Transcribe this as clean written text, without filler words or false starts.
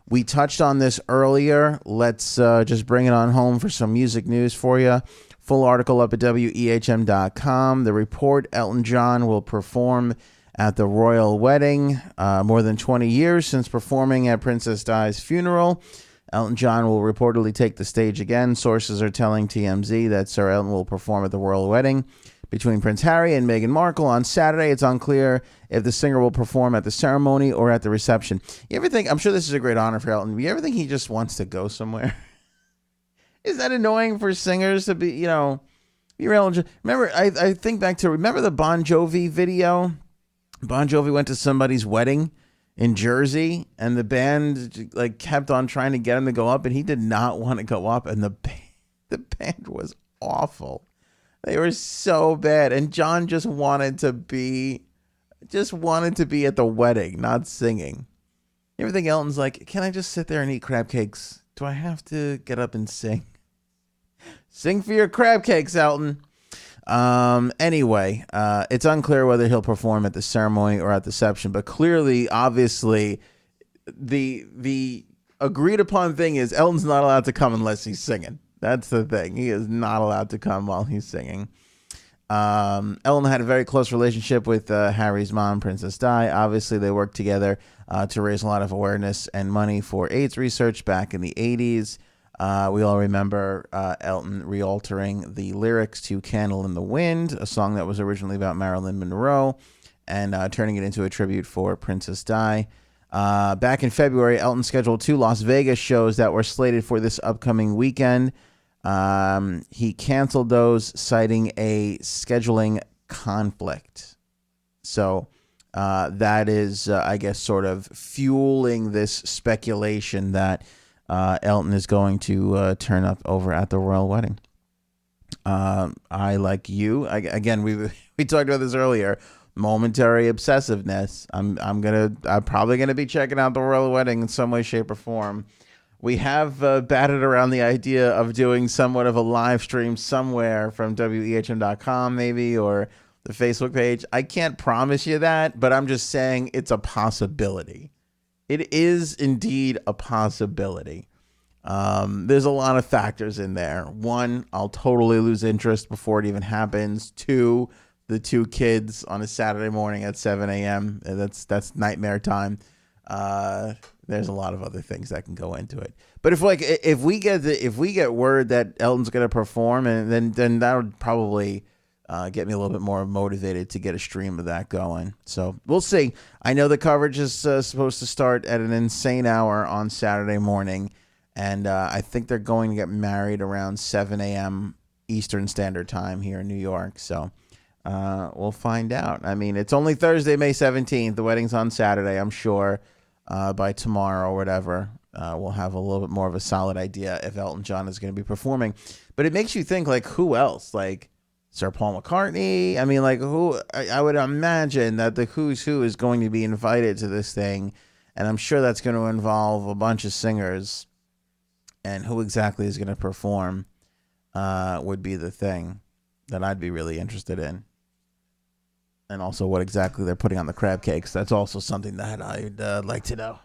We touched on this earlier. Let's just bring it on home for some music news for you. Full article up at wehm.com. The report: Elton John will perform at the royal wedding. More than 20 years since performing at Princess Di's funeral, Elton John will reportedly take the stage again. Sources are telling TMZ that Sir Elton will perform at the royal wedding between Prince Harry and Meghan Markle on Saturday. It's unclear if the singer will perform at the ceremony or at the reception. You ever think, I'm sure this is a great honor for Elton, you ever think he just wants to go somewhere? Is that annoying for singers to be, be Elton? Remember, I think back to, remember the Bon Jovi video? Bon Jovi went to somebody's wedding in Jersey, and the band kept on trying to get him to go up, and he did not want to go up, and the band was awful. They were so bad, and John just wanted to be at the wedding, not singing. You ever think Elton's like, can I just sit there and eat crab cakes? Do I have to get up and sing? Sing for your crab cakes, Elton. Anyway, it's unclear whether he'll perform at the ceremony or at the reception, but clearly, obviously, the agreed upon thing is Elton's not allowed to come unless he's singing. That's the thing. He is not allowed to come while he's singing. Elton had a very close relationship with Harry's mom, Princess Di. Obviously, they worked together to raise a lot of awareness and money for AIDS research back in the 80s. We all remember Elton realtering the lyrics to Candle in the Wind, a song that was originally about Marilyn Monroe, and turning it into a tribute for Princess Di. Back in February, Elton scheduled 2 Las Vegas shows that were slated for this upcoming weekend. He canceled those, citing a scheduling conflict. So that is, I guess, sort of fueling this speculation that Elton is going to turn up over at the royal wedding. I, like you, again, we talked about this earlier. Momentary obsessiveness. I'm probably gonna be checking out the royal wedding in some way, shape, or form. We have batted around the idea of doing somewhat of a live stream somewhere from wehm.com maybe, or the Facebook page. I can't promise you that, but I'm just saying it's a possibility. It is indeed a possibility. There's a lot of factors in there. 1, I'll totally lose interest before it even happens. 2, the 2 kids on a Saturday morning at 7 a.m. That's nightmare time. There's a lot of other things that can go into it. But if we get word that Elton's going to perform, and then that would probably get me a little bit more motivated to get a stream of that going. So we'll see. I know the coverage is supposed to start at an insane hour on Saturday morning, and I think they're going to get married around 7 a.m. Eastern Standard Time here in New York. So we'll find out. I mean, it's only Thursday, May 17th. The wedding's on Saturday. I'm sure by tomorrow or whatever, we'll have a little bit more of a solid idea if Elton John is going to be performing. But it makes you think, who else? Sir Paul McCartney? I mean, who? I would imagine that the who's who is going to be invited to this thing, and I'm sure that's going to involve a bunch of singers, and who exactly is going to perform would be the thing that I'd be really interested in. And also what exactly they're putting on the crab cakes. That's also something that I'd like to know.